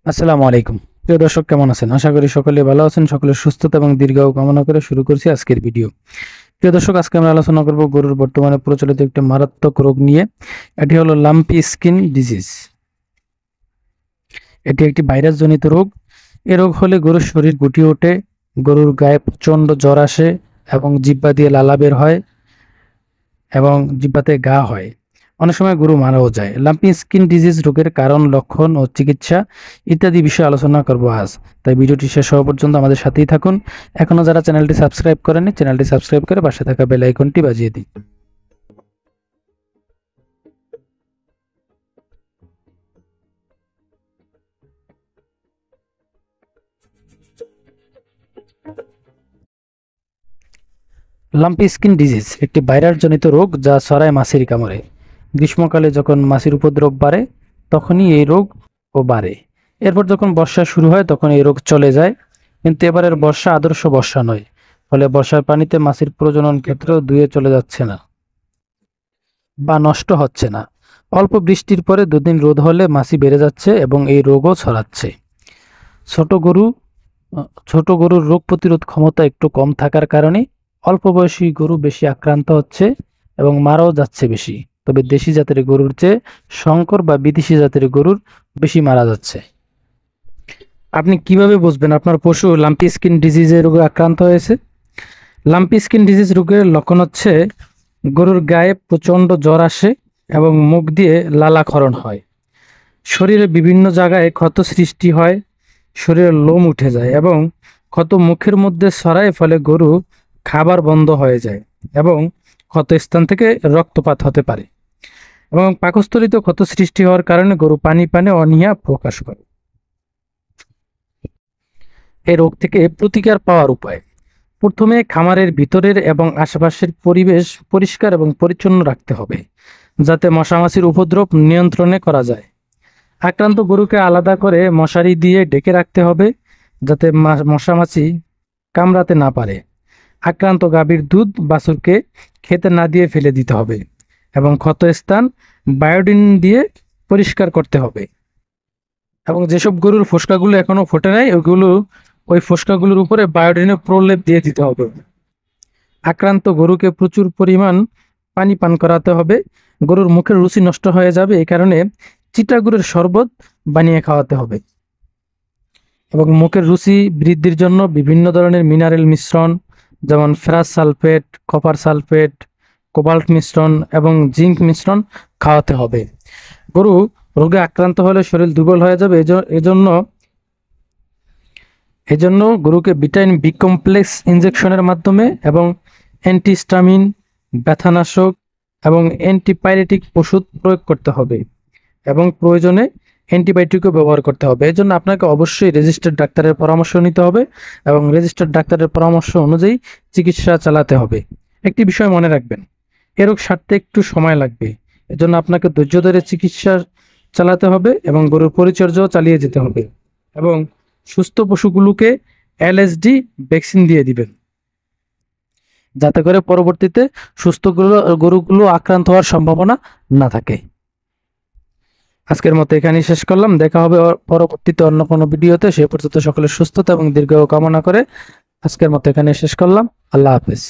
আসসালামু আলাইকুম। প্রিয় দর্শক, কেমন আছেন? আশা করি সকলে ভালো আছেন। সকলের সুস্থতা এবং দীর্ঘায়ু কামনা করে শুরু করছি আজকের ভিডিও। প্রিয় দর্শক, আজকে আমরা আলোচনা করব গরুর বর্তমানে প্রচলিত একটি মারাত্মক রোগ নিয়ে। এটি হলো লাম্পি স্কিন ডিজিজ। এটি একটি ভাইরাস জনিত রোগ। এ রোগ হলে গরুর শরীর গুটিয়ে ওঠে, গরুর গায়ে প্রচণ্ড জ্বর আসে এবং জিহ্বা দিয়ে লালা বের হয় এবং জিহ্বাতে ঘা হয়। অনেক সময় গরু মারাও যায়। লাম্পি স্কিন ডিজিজ রোগের কারণ, লক্ষণ ও চিকিৎসা ইত্যাদি বিষয়ে আলোচনা করব আজ। তাই ভিডিওটি শেষ হওয়া পর্যন্ত আমাদের সাথেই থাকুন। এখনো যারা চ্যানেলটি সাবস্ক্রাইব করেনি, চ্যানেলটি সাবস্ক্রাইব করে পাশে থাকা বেল আইকনটি বাজিয়ে দিন। লাম্পি স্কিন ডিজিজ একটি ভাইরাস জনিত রোগ যা ছড়ায় মাছির কামড়ে। গ্রীষ্মকালে যখন মাছির উপদ্রব বাড়ে তখনই এই রোগ বাড়ে। এরপর যখন বর্ষা শুরু হয় তখন এই রোগ চলে যায়। কিন্তু এবারের বর্ষা আদর্শ বর্ষা নয়, ফলে বর্ষার পানিতে মাছির প্রজনন ক্ষেত্রেও ধুয়ে চলে যাচ্ছে না বা নষ্ট হচ্ছে না। অল্প বৃষ্টির পরে দুদিন রোদ হলে মাছি বেড়ে যাচ্ছে এবং এই রোগও ছড়াচ্ছে। ছোট গরু ছোট গরুর রোগ প্রতিরোধ ক্ষমতা একটু কম থাকার কারণে অল্প বয়সী গরু বেশি আক্রান্ত হচ্ছে এবং মারাও যাচ্ছে বেশি। তবে দেশি জাতের গরুর চেয়ে সংকর বা বিদেশি জাতের গরুর বেশি মারা যাচ্ছে। আপনি কিভাবে বুঝবেন আপনার পশু লাম্পি স্কিন ডিজিজের রোগে আক্রান্ত হয়েছে? লাম্পি স্কিন ডিজিজ রোগের লক্ষণ হচ্ছে গরুর গায়ে প্রচণ্ড জ্বর আসে এবং মুখ দিয়ে লালাক্ষরণ হয়। শরীরে বিভিন্ন জায়গায় ক্ষত সৃষ্টি হয়, শরীরের লোম উঠে যায় এবং ক্ষত মুখের মধ্যে ছড়ায়, ফলে গরু খাবার বন্ধ হয়ে যায় এবং ক্ষত স্থান থেকে রক্তপাত হতে পারে এবং পাকস্থলিত ক্ষত সৃষ্টি হওয়ার কারণে গরু পানে অনীহা প্রকাশ করে। এই রোগ থেকে প্রতিকার পাওয়ার উপায়: প্রথমে খামারের ভিতরের এবং আশেপাশের পরিবেশ পরিষ্কার এবং পরিচ্ছন্ন রাখতে হবে, যাতে মশামাছির উপদ্রব নিয়ন্ত্রণে করা যায়। আক্রান্ত গরুকে আলাদা করে মশারি দিয়ে ঢেকে রাখতে হবে, যাতে মশামাছি কামড়াতে না পারে। আক্রান্ত গাভীর দুধ বাছুরকে খেতে না দিয়ে ফেলে দিতে হবে এবং ক্ষত স্থান বায়োডিন দিয়ে পরিষ্কার করতে হবে। এবং যেসব গরুর ফোসকাগুলো এখনো ফোটে নাই, ওই ফোসকাগুলোর উপরে বায়োডিনের প্রলেপ দিয়ে দিতে হবে। আক্রান্ত গরুকে প্রচুর পরিমাণ পানি পান করাতে হবে। গরুর মুখের রুচি নষ্ট হয়ে যাবে, এই কারণে চিটাগুড়ের শরবত বানিয়ে খাওয়াতে হবে। এবং মুখের রুচি বৃদ্ধির জন্য বিভিন্ন ধরনের মিনারেল মিশ্রণ, যেমন ferrous sulphate, copper sulphate, cobalt মিশ্রণ এবং জিঙ্ক মিশ্রণ খাওয়াতে হবে। গরু রোগে আক্রান্ত হলে শরীর দুর্বল হয়ে যাবে, এজন্য গরুকে ভিটামিন বি কমপ্লেক্স ইনজেকশনের মাধ্যমে এবং অ্যান্টিহিস্টামিন, ব্যথানাশক এবং অ্যান্টিপাইরেটিক ওষুধ প্রয়োগ করতে হবে এবং প্রয়োজনে অ্যান্টিবায়োটিকও ব্যবহার করতে হবে। এর জন্য আপনাকে অবশ্যই রেজিস্টার্ড ডাক্তারের পরামর্শ নিতে হবে এবং রেজিস্টার্ড ডাক্তারের পরামর্শ অনুযায়ী চিকিৎসা চালাতে হবে। একটি বিষয় মনে রাখবেন, এ রোগ সারতে একটু সময় লাগবে। এজন্য আপনাকে ধৈর্য ধরে চিকিৎসা চালাতে হবে এবং গরুর পরিচর্যাও চালিয়ে যেতে হবে এবং সুস্থ পশুগুলোকে এলএসডি ভ্যাকসিন দিয়ে দিবেন, যাতে করে পরবর্তীতে সুস্থ গরুগুলো আক্রান্ত হওয়ার সম্ভাবনা না থাকে। আজকের মতো এখানেই শেষ করলাম। দেখা হবে পরবর্তীতে অন্য কোনো ভিডিওতে। সে পর্যন্ত সকলের সুস্থতা এবং দীর্ঘায়ু কামনা করে আজকের মতো এখানে শেষ করলাম। আল্লাহ হাফেজ।